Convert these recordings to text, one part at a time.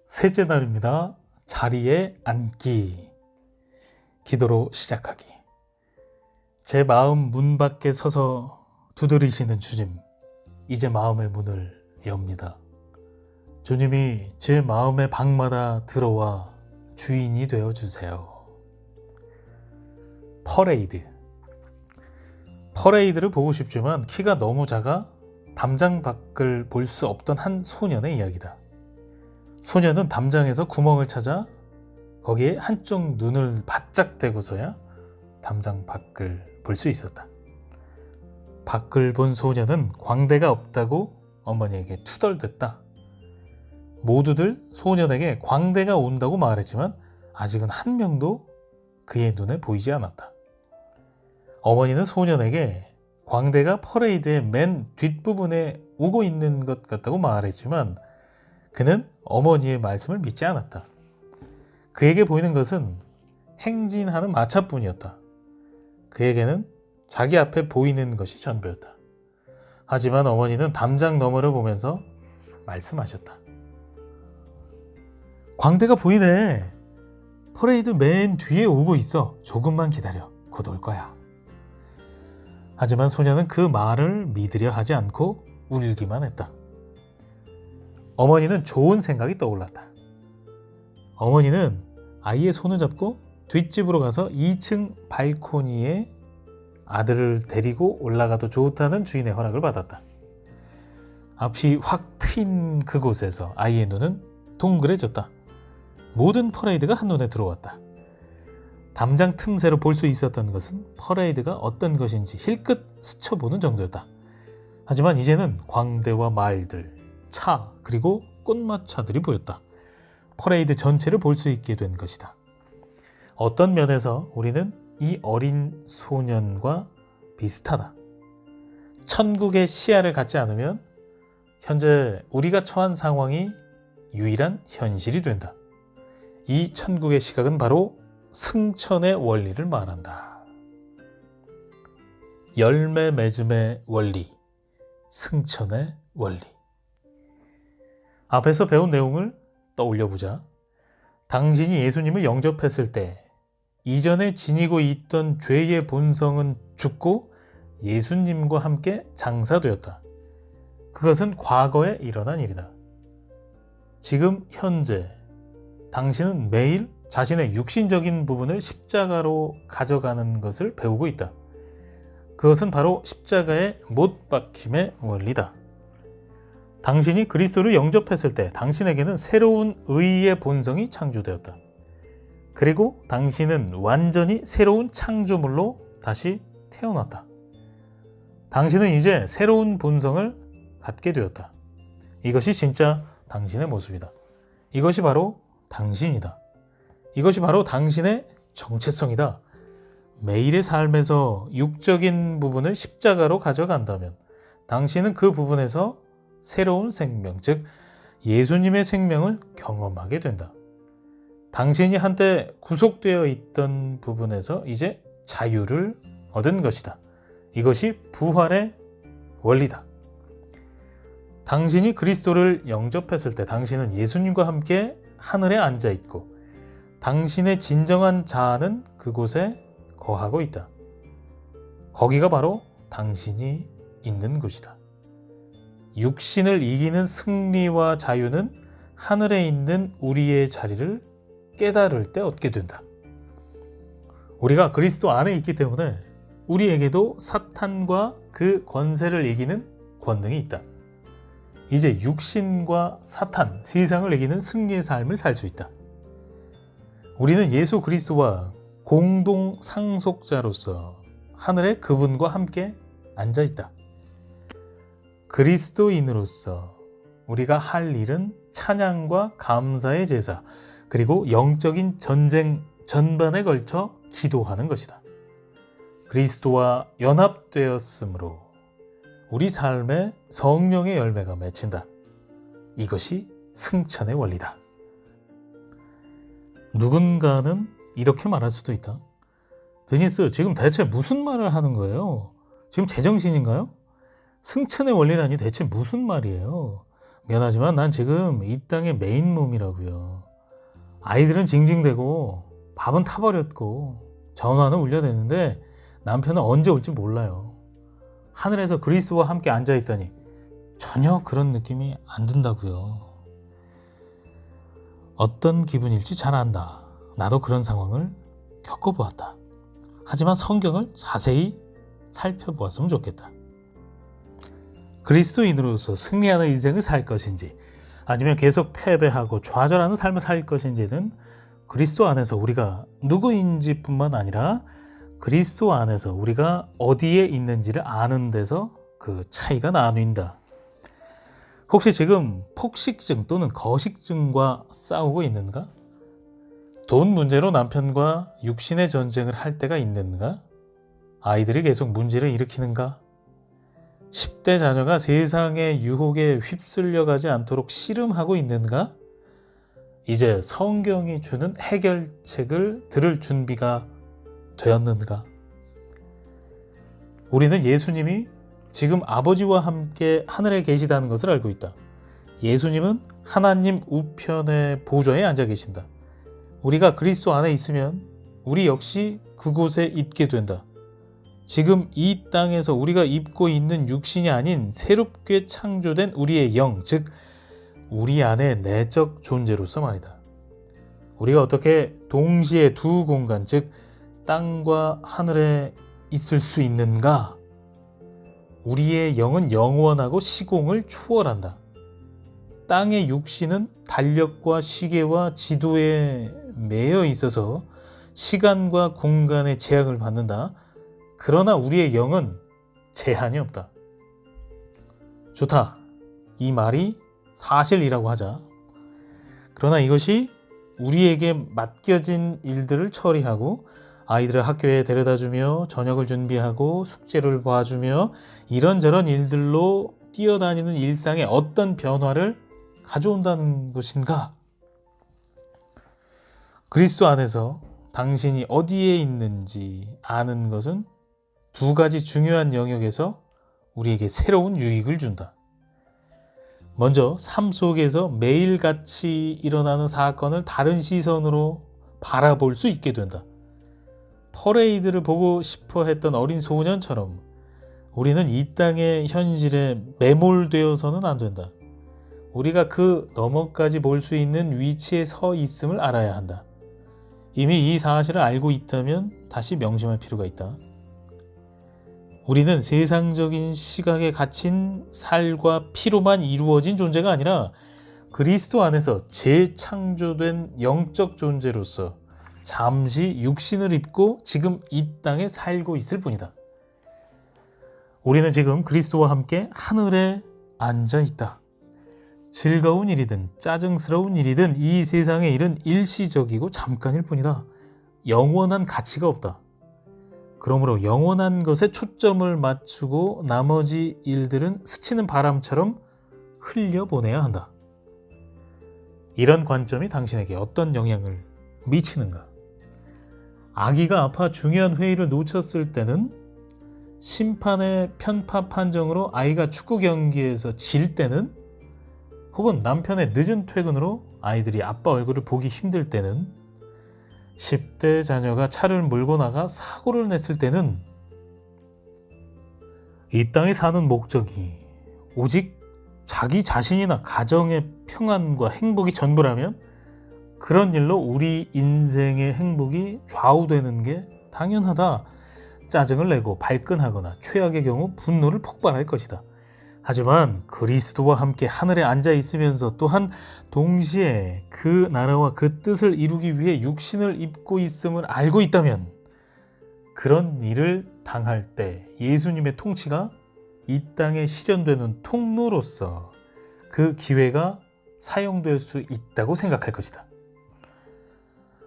셋째 날입니다. 자리에 앉기. 기도로 시작하기. 제 마음 문 밖에 서서 두드리시는 주님, 이제 마음의 문을 엽니다. 주님이 제 마음의 방마다 들어와 주인이 되어 주세요. 퍼레이드를 보고 싶지만 키가 너무 작아 담장 밖을 볼 수 없던 한 소년의 이야기다. 소년은 담장에서 구멍을 찾아 거기에 한쪽 눈을 바짝 대고서야 담장 밖을 볼 수 있었다. 밖을 본 소년은 광대가 없다고 어머니에게 투덜댔다. 모두들 소년에게 광대가 온다고 말했지만 아직은 한 명도 그의 눈에 보이지 않았다. 어머니는 소년에게 광대가 퍼레이드의 맨 뒷부분에 오고 있는 것 같다고 말했지만 그는 어머니의 말씀을 믿지 않았다. 그에게 보이는 것은 행진하는 마차뿐이었다. 그에게는 자기 앞에 보이는 것이 전부였다. 하지만 어머니는 담장 너머를 보면서 말씀하셨다. 광대가 보이네. 퍼레이드 맨 뒤에 오고 있어. 조금만 기다려. 곧 올 거야. 하지만 소녀는 그 말을 믿으려 하지 않고 울기만 했다. 어머니는 좋은 생각이 떠올랐다. 어머니는 아이의 손을 잡고 뒷집으로 가서 2층 발코니에 아들을 데리고 올라가도 좋다는 주인의 허락을 받았다. 앞이 확 트인 그곳에서 아이의 눈은 동그래졌다. 모든 퍼레이드가 한눈에 들어왔다. 담장 틈새로 볼 수 있었던 것은 퍼레이드가 어떤 것인지 힐끗 스쳐보는 정도였다. 하지만 이제는 광대와 말들, 차, 그리고 꽃마차들이 보였다. 퍼레이드 전체를 볼 수 있게 된 것이다. 어떤 면에서 우리는 이 어린 소년과 비슷하다. 천국의 시야를 갖지 않으면 현재 우리가 처한 상황이 유일한 현실이 된다. 이 천국의 시각은 바로 승천의 원리를 말한다. 열매 맺음의 원리, 승천의 원리. 앞에서 배운 내용을 떠올려보자. 당신이 예수님을 영접했을 때 이전에 지니고 있던 죄의 본성은 죽고 예수님과 함께 장사되었다. 그것은 과거에 일어난 일이다. 지금 현재 당신은 매일 자신의 육신적인 부분을 십자가로 가져가는 것을 배우고 있다. 그것은 바로 십자가의 못 박힘의 원리다. 당신이 그리스도를 영접했을 때 당신에게는 새로운 의의 본성이 창조되었다. 그리고 당신은 완전히 새로운 창조물로 다시 태어났다. 당신은 이제 새로운 본성을 갖게 되었다. 이것이 진짜 당신의 모습이다. 이것이 바로 당신이다. 이것이 바로 당신의 정체성이다. 매일의 삶에서 육적인 부분을 십자가로 가져간다면 당신은 그 부분에서 새로운 생명, 즉 예수님의 생명을 경험하게 된다. 당신이 한때 구속되어 있던 부분에서 이제 자유를 얻은 것이다. 이것이 부활의 원리다. 당신이 그리스도를 영접했을 때 당신은 예수님과 함께 하늘에 앉아 있고 당신의 진정한 자아는 그곳에 거하고 있다. 거기가 바로 당신이 있는 곳이다. 육신을 이기는 승리와 자유는 하늘에 있는 우리의 자리를 깨달을 때 얻게 된다. 우리가 그리스도 안에 있기 때문에 우리에게도 사탄과 그 권세를 이기는 권능이 있다. 이제 육신과 사탄, 세상을 이기는 승리의 삶을 살 수 있다. 우리는 예수 그리스도와 공동 상속자로서 하늘에 그분과 함께 앉아 있다. 그리스도인으로서 우리가 할 일은 찬양과 감사의 제사, 그리고 영적인 전쟁 전반에 걸쳐 기도하는 것이다. 그리스도와 연합되었으므로 우리 삶에 성령의 열매가 맺힌다. 이것이 승천의 원리다. 누군가는 이렇게 말할 수도 있다. 드니스, 지금 대체 무슨 말을 하는 거예요? 지금 제정신인가요? 승천의 원리라니 대체 무슨 말이에요? 미안하지만 난 지금 이 땅의 메인 몸이라고요. 아이들은 징징대고 밥은 타버렸고 전화는 울려대는데 남편은 언제 올지 몰라요. 하늘에서 그리스도와 함께 앉아있다니 전혀 그런 느낌이 안 든다고요. 어떤 기분일지 잘 안다. 나도 그런 상황을 겪어보았다. 하지만 성경을 자세히 살펴보았으면 좋겠다. 그리스도인으로서 승리하는 인생을 살 것인지 아니면 계속 패배하고 좌절하는 삶을 살 것인지는 그리스도 안에서 우리가 누구인지 뿐만 아니라 그리스도 안에서 우리가 어디에 있는지를 아는 데서 그 차이가 나뉜다. 혹시 지금 폭식증 또는 거식증과 싸우고 있는가? 돈 문제로 남편과 육신의 전쟁을 할 때가 있는가? 아이들이 계속 문제를 일으키는가? 10대 자녀가 세상의 유혹에 휩쓸려가지 않도록 씨름하고 있는가? 이제 성경이 주는 해결책을 들을 준비가 되었는가? 우리는 예수님이 지금 아버지와 함께 하늘에 계시다는 것을 알고 있다. 예수님은 하나님 우편의 보좌에 앉아 계신다. 우리가 그리스도 안에 있으면 우리 역시 그곳에 있게 된다. 지금 이 땅에서 우리가 입고 있는 육신이 아닌 새롭게 창조된 우리의 영, 즉 우리 안의 내적 존재로서 말이다. 우리가 어떻게 동시에 두 공간, 즉 땅과 하늘에 있을 수 있는가? 우리의 영은 영원하고 시공을 초월한다. 땅의 육신은 달력과 시계와 지도에 매여 있어서 시간과 공간의 제약을 받는다. 그러나 우리의 영은 제한이 없다. 좋다. 이 말이 사실이라고 하자. 그러나 이것이 우리에게 맡겨진 일들을 처리하고 아이들을 학교에 데려다주며 저녁을 준비하고 숙제를 봐주며 이런저런 일들로 뛰어다니는 일상에 어떤 변화를 가져온다는 것인가? 그리스도 안에서 당신이 어디에 있는지 아는 것은 두 가지 중요한 영역에서 우리에게 새로운 유익을 준다. 먼저 삶 속에서 매일같이 일어나는 사건을 다른 시선으로 바라볼 수 있게 된다. 퍼레이드를 보고 싶어 했던 어린 소년처럼 우리는 이 땅의 현실에 매몰되어서는 안 된다. 우리가 그 너머까지 볼 수 있는 위치에 서 있음을 알아야 한다. 이미 이 사실을 알고 있다면 다시 명심할 필요가 있다. 우리는 세상적인 시각에 갇힌 살과 피로만 이루어진 존재가 아니라 그리스도 안에서 재창조된 영적 존재로서 잠시 육신을 입고 지금 이 땅에 살고 있을 뿐이다. 우리는 지금 그리스도와 함께 하늘에 앉아 있다. 즐거운 일이든 짜증스러운 일이든 이 세상의 일은 일시적이고 잠깐일 뿐이다. 영원한 가치가 없다. 그러므로 영원한 것에 초점을 맞추고 나머지 일들은 스치는 바람처럼 흘려보내야 한다. 이런 관점이 당신에게 어떤 영향을 미치는가? 아기가 아파 중요한 회의를 놓쳤을 때는, 심판의 편파 판정으로 아이가 축구 경기에서 질 때는, 혹은 남편의 늦은 퇴근으로 아이들이 아빠 얼굴을 보기 힘들 때는, 10대 자녀가 차를 몰고 나가 사고를 냈을 때는 이 땅에 사는 목적이 오직 자기 자신이나 가정의 평안과 행복이 전부라면 그런 일로 우리 인생의 행복이 좌우되는 게 당연하다. 짜증을 내고 발끈하거나 최악의 경우 분노를 폭발할 것이다. 하지만 그리스도와 함께 하늘에 앉아 있으면서 또한 동시에 그 나라와 그 뜻을 이루기 위해 육신을 입고 있음을 알고 있다면 그런 일을 당할 때 예수님의 통치가 이 땅에 시전되는 통로로서 그 기회가 사용될 수 있다고 생각할 것이다.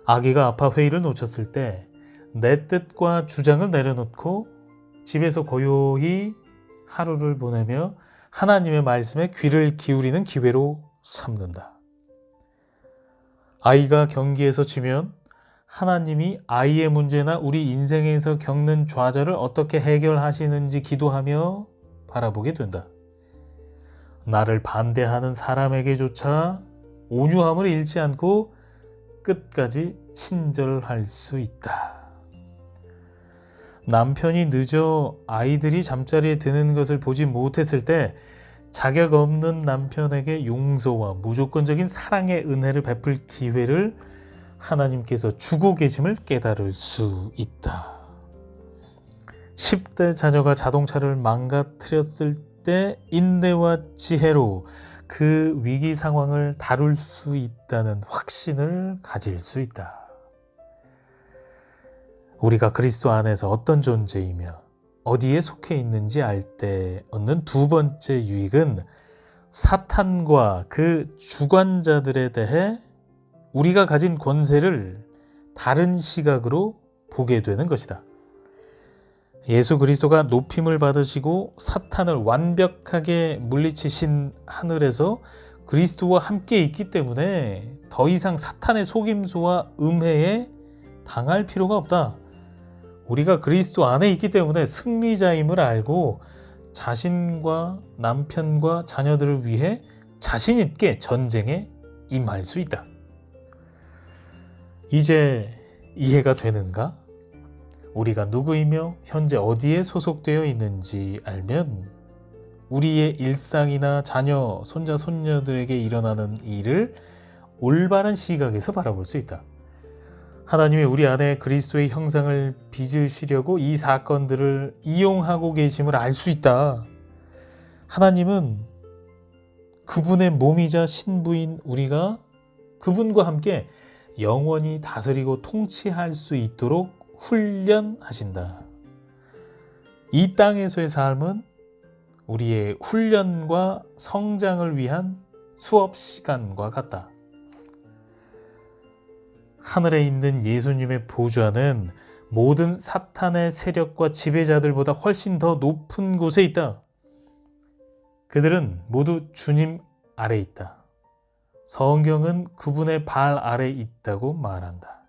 아기가 아파 회의를 놓쳤을 때 내 뜻과 주장을 내려놓고 집에서 고요히 하루를 보내며 하나님의 말씀에 귀를 기울이는 기회로 삼는다. 아이가 경기에서 지면 하나님이 아이의 문제나 우리 인생에서 겪는 좌절을 어떻게 해결하시는지 기도하며 바라보게 된다. 나를 반대하는 사람에게조차 온유함을 잃지 않고 끝까지 친절할 수 있다. 남편이 늦어 아이들이 잠자리에 드는 것을 보지 못했을 때 자격 없는 남편에게 용서와 무조건적인 사랑의 은혜를 베풀 기회를 하나님께서 주고 계심을 깨달을 수 있다. 10대 자녀가 자동차를 망가뜨렸을 때 인내와 지혜로 그 위기 상황을 다룰 수 있다는 확신을 가질 수 있다. 우리가 그리스도 안에서 어떤 존재이며 어디에 속해 있는지 알 때 얻는 두 번째 유익은 사탄과 그 주관자들에 대해 우리가 가진 권세를 다른 시각으로 보게 되는 것이다. 예수 그리스도가 높임을 받으시고 사탄을 완벽하게 물리치신 하늘에서 그리스도와 함께 있기 때문에 더 이상 사탄의 속임수와 음해에 당할 필요가 없다. 우리가 그리스도 안에 있기 때문에 승리자임을 알고 자신과 남편과 자녀들을 위해 자신 있게 전쟁에 임할 수 있다. 이제 이해가 되는가? 우리가 누구이며 현재 어디에 소속되어 있는지 알면 우리의 일상이나 자녀, 손자, 손녀들에게 일어나는 일을 올바른 시각에서 바라볼 수 있다. 하나님이 우리 안에 그리스도의 형상을 빚으시려고 이 사건들을 이용하고 계심을 알 수 있다. 하나님은 그분의 몸이자 신부인 우리가 그분과 함께 영원히 다스리고 통치할 수 있도록 훈련하신다. 이 땅에서의 삶은 우리의 훈련과 성장을 위한 수업 시간과 같다. 하늘에 있는 예수님의 보좌는 모든 사탄의 세력과 지배자들보다 훨씬 더 높은 곳에 있다. 그들은 모두 주님 아래 있다. 성경은 그분의 발 아래 있다고 말한다.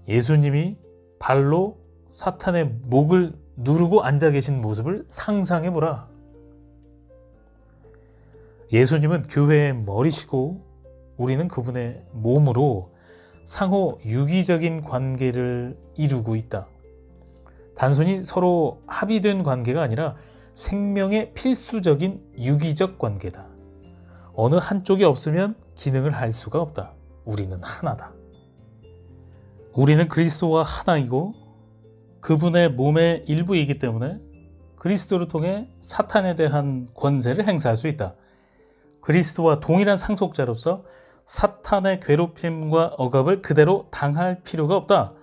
예수님이 발로 사탄의 목을 누르고 앉아 계신 모습을 상상해보라. 예수님은 교회의 머리시고 우리는 그분의 몸으로 상호 유기적인 관계를 이루고 있다. 단순히 서로 합의된 관계가 아니라 생명의 필수적인 유기적 관계다. 어느 한쪽이 없으면 기능을 할 수가 없다. 우리는 하나다. 우리는 그리스도와 하나이고 그분의 몸의 일부이기 때문에 그리스도를 통해 사탄에 대한 권세를 행사할 수 있다. 그리스도와 동일한 상속자로서 사탄의 괴롭힘과 억압을 그대로 당할 필요가 없다.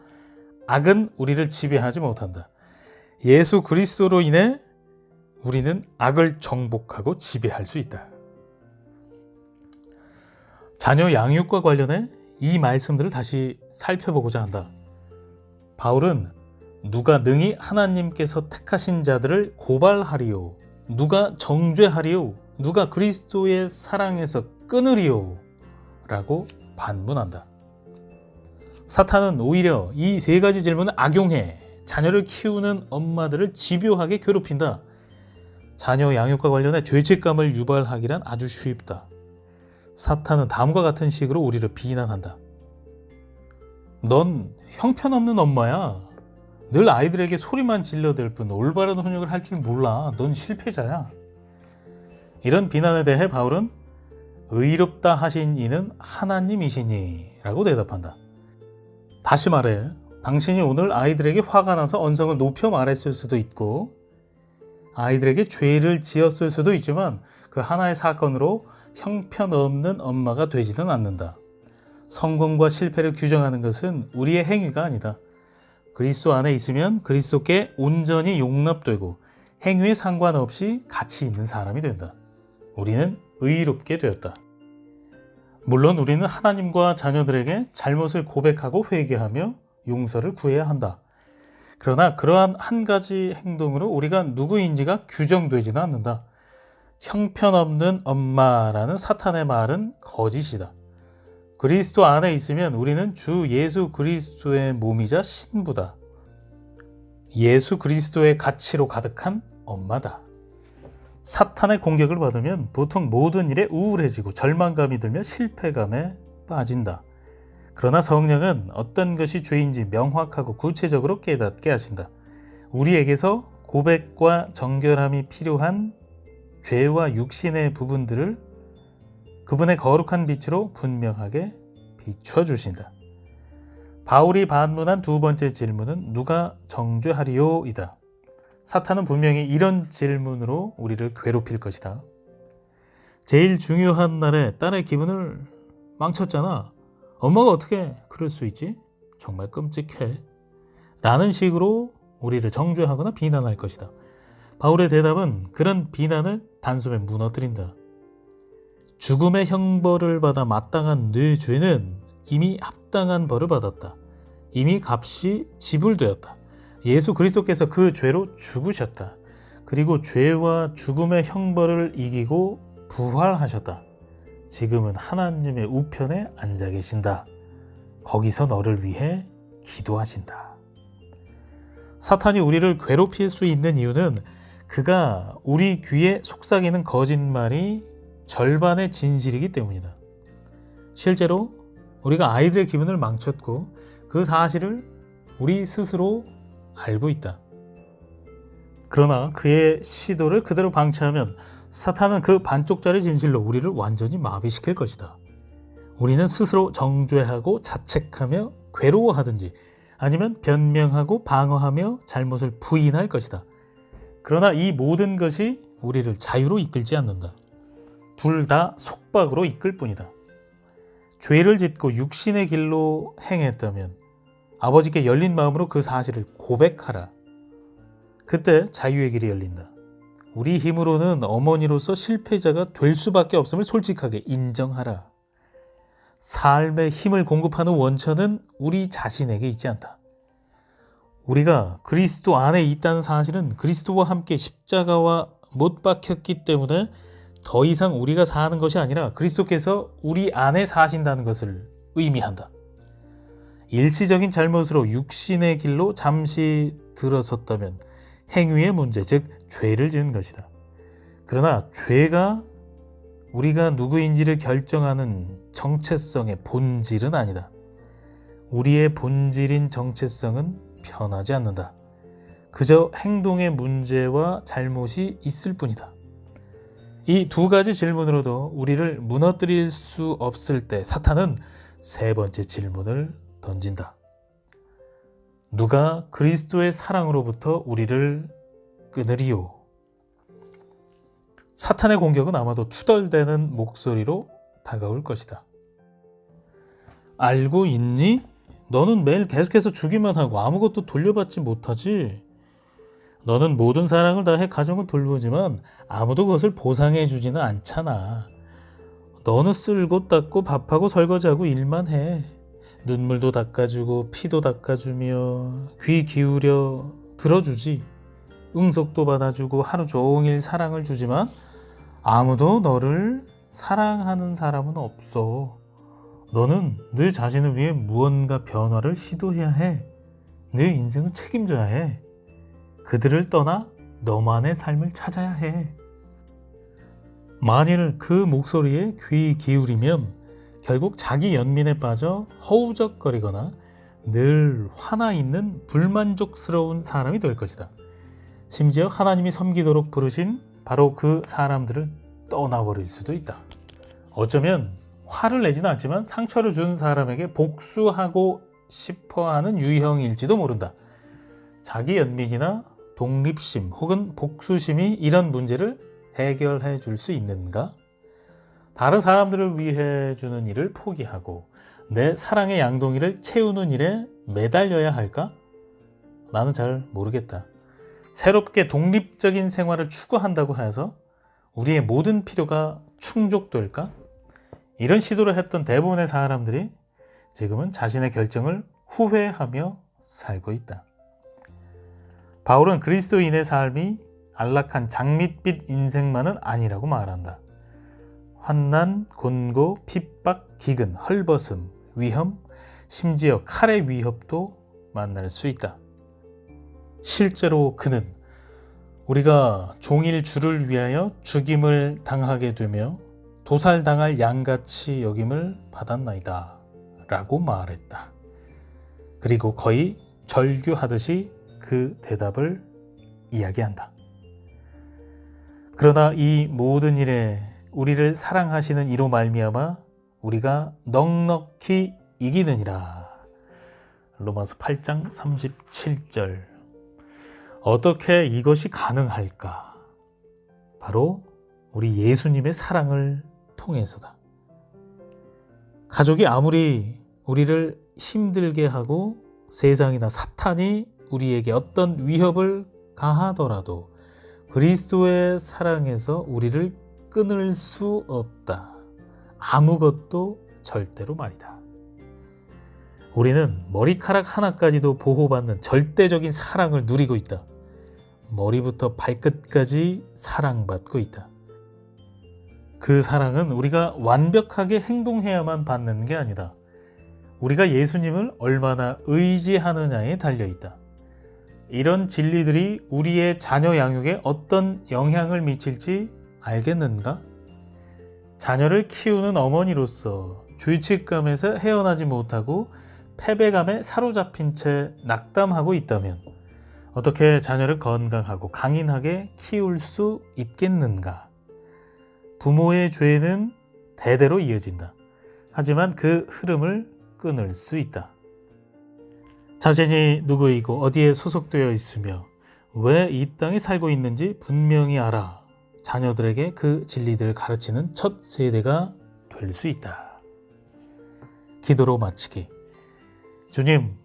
악은 우리를 지배하지 못한다. 예수 그리스도로 인해 우리는 악을 정복하고 지배할 수 있다. 자녀 양육과 관련해 이 말씀들을 다시 살펴보고자 한다. 바울은 누가 능히 하나님께서 택하신 자들을 고발하리요, 누가 정죄하리요, 누가 그리스도의 사랑에서 끊으리요 라고 반문한다. 사탄은 오히려 이 세 가지 질문을 악용해 자녀를 키우는 엄마들을 집요하게 괴롭힌다. 자녀 양육과 관련해 죄책감을 유발하기란 아주 쉽다. 사탄은 다음과 같은 식으로 우리를 비난한다. 넌 형편없는 엄마야. 늘 아이들에게 소리만 질러댈 뿐 올바른 훈육을 할 줄 몰라. 넌 실패자야. 이런 비난에 대해 바울은 의롭다 하신 이는 하나님이시니 라고 대답한다. 다시 말해, 당신이 오늘 아이들에게 화가 나서 언성을 높여 말했을 수도 있고 아이들에게 죄를 지었을 수도 있지만 그 하나의 사건으로 형편없는 엄마가 되지는 않는다. 성공과 실패를 규정하는 것은 우리의 행위가 아니다. 그리스도 안에 있으면 그리스도께 온전히 용납되고 행위에 상관없이 가치 있는 사람이 된다. 우리는 의롭게 되었다. 물론 우리는 하나님과 자녀들에게 잘못을 고백하고 회개하며 용서를 구해야 한다. 그러나 그러한 한 가지 행동으로 우리가 누구인지가 규정되지는 않는다. 형편없는 엄마라는 사탄의 말은 거짓이다. 그리스도 안에 있으면 우리는 주 예수 그리스도의 몸이자 신부다. 예수 그리스도의 가치로 가득한 엄마다. 사탄의 공격을 받으면 보통 모든 일에 우울해지고 절망감이 들며 실패감에 빠진다. 그러나 성령은 어떤 것이 죄인지 명확하고 구체적으로 깨닫게 하신다. 우리에게서 고백과 정결함이 필요한 죄와 육신의 부분들을 그분의 거룩한 빛으로 분명하게 비춰주신다. 바울이 반문한 두 번째 질문은 누가 정죄하리요? 이다. 사탄은 분명히 이런 질문으로 우리를 괴롭힐 것이다. 제일 중요한 날에 딸의 기분을 망쳤잖아. 엄마가 어떻게 그럴 수 있지? 정말 끔찍해. 라는 식으로 우리를 정죄하거나 비난할 것이다. 바울의 대답은 그런 비난을 단숨에 무너뜨린다. 죽음의 형벌을 받아 마땅한 네 죄는 이미 합당한 벌을 받았다. 이미 값이 지불되었다. 예수 그리스도께서 그 죄로 죽으셨다. 그리고 죄와 죽음의 형벌을 이기고 부활하셨다. 지금은 하나님의 우편에 앉아 계신다. 거기서 너를 위해 기도하신다. 사탄이 우리를 괴롭힐 수 있는 이유는 그가 우리 귀에 속삭이는 거짓말이 절반의 진실이기 때문이다. 실제로 우리가 아이들의 기분을 망쳤고 그 사실을 우리 스스로 알고 있다. 그러나 그의 시도를 그대로 방치하면 사탄은 그 반쪽짜리 진실로 우리를 완전히 마비시킬 것이다. 우리는 스스로 정죄하고 자책하며 괴로워하든지 아니면 변명하고 방어하며 잘못을 부인할 것이다. 그러나 이 모든 것이 우리를 자유로 이끌지 않는다. 둘 다 속박으로 이끌 뿐이다. 죄를 짓고 육신의 길로 행했다면 아버지께 열린 마음으로 그 사실을 고백하라. 그때 자유의 길이 열린다. 우리 힘으로는 어머니로서 실패자가 될 수밖에 없음을 솔직하게 인정하라. 삶의 힘을 공급하는 원천은 우리 자신에게 있지 않다. 우리가 그리스도 안에 있다는 사실은 그리스도와 함께 십자가와 못 박혔기 때문에 더 이상 우리가 사는 것이 아니라 그리스도께서 우리 안에 사신다는 것을 의미한다. 일시적인 잘못으로 육신의 길로 잠시 들어섰다면 행위의 문제, 즉 죄를 지은 것이다. 그러나 죄가 우리가 누구인지를 결정하는 정체성의 본질은 아니다. 우리의 본질인 정체성은 변하지 않는다. 그저 행동의 문제와 잘못이 있을 뿐이다. 이 두 가지 질문으로도 우리를 무너뜨릴 수 없을 때 사탄은 세 번째 질문을 던진다. 누가 그리스도의 사랑으로부터 우리를 끊으리요? 사탄의 공격은 아마도 투덜대는 목소리로 다가올 것이다. 알고 있니? 너는 매일 계속해서 주기만 하고 아무것도 돌려받지 못하지. 너는 모든 사랑을 다해 가정을 돌보지만 아무도 그것을 보상해 주지는 않잖아. 너는 쓸고 닦고 밥하고 설거지하고 일만 해. 눈물도 닦아주고 피도 닦아주며 귀 기울여 들어주지. 응석도 받아주고 하루 종일 사랑을 주지만 아무도 너를 사랑하는 사람은 없어. 너는 네 자신을 위해 무언가 변화를 시도해야 해. 네 인생을 책임져야 해. 그들을 떠나 너만의 삶을 찾아야 해. 만일 그 목소리에 귀 기울이면 결국 자기 연민에 빠져 허우적거리거나 늘 화나 있는 불만족스러운 사람이 될 것이다. 심지어 하나님이 섬기도록 부르신 바로 그 사람들을 떠나버릴 수도 있다. 어쩌면 화를 내지는 않지만 상처를 준 사람에게 복수하고 싶어하는 유형일지도 모른다. 자기 연민이나 독립심 혹은 복수심이 이런 문제를 해결해 줄 수 있는가? 다른 사람들을 위해 주는 일을 포기하고 내 사랑의 양동이를 채우는 일에 매달려야 할까? 나는 잘 모르겠다. 새롭게 독립적인 생활을 추구한다고 해서 우리의 모든 필요가 충족될까? 이런 시도를 했던 대부분의 사람들이 지금은 자신의 결정을 후회하며 살고 있다. 바울은 그리스도인의 삶이 안락한 장밋빛 인생만은 아니라고 말한다. 환난, 곤고, 핍박, 기근, 헐벗음, 위험, 심지어 칼의 위협도 만날 수 있다. 실제로 그는 우리가 종일 주를 위하여 죽임을 당하게 되며 도살당할 양같이 여김을 받았나이다 라고 말했다. 그리고 거의 절규하듯이 그 대답을 이야기한다. 그러나 이 모든 일에 우리를 사랑하시는 이로 말미암아 우리가 넉넉히 이기느니라. 로마서 8장 37절. 어떻게 이것이 가능할까? 바로 우리 예수님의 사랑을 통해서다. 가족이 아무리 우리를 힘들게 하고 세상이나 사탄이 우리에게 어떤 위협을 가하더라도 그리스도의 사랑에서 우리를 끊을 수 없다. 아무것도 절대로 말이다. 우리는 머리카락 하나까지도 보호받는 절대적인 사랑을 누리고 있다. 머리부터 발끝까지 사랑받고 있다. 그 사랑은 우리가 완벽하게 행동해야만 받는 게 아니다. 우리가 예수님을 얼마나 의지하느냐에 달려있다. 이런 진리들이 우리의 자녀 양육에 어떤 영향을 미칠지 알겠는가? 자녀를 키우는 어머니로서 죄책감에서 헤어나지 못하고 패배감에 사로잡힌 채 낙담하고 있다면 어떻게 자녀를 건강하고 강인하게 키울 수 있겠는가? 부모의 죄는 대대로 이어진다. 하지만 그 흐름을 끊을 수 있다. 자신이 누구이고 어디에 소속되어 있으며 왜 이 땅에 살고 있는지 분명히 알아 자녀들에게 그 진리들을 가르치는 첫 세대가 될 수 있다. 기도로 마치기. 주님,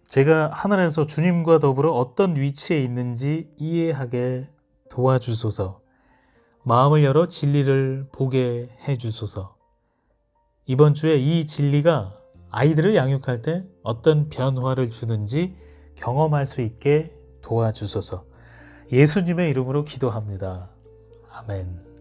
제가 하늘에서 주님과 더불어 어떤 위치에 있는지 이해하게 도와주소서. 마음을 열어 진리를 보게 해주소서. 이번 주에 이 진리가 아이들을 양육할 때 어떤 변화를 주는지 경험할 수 있게 도와주소서. 예수님의 이름으로 기도합니다. 아멘.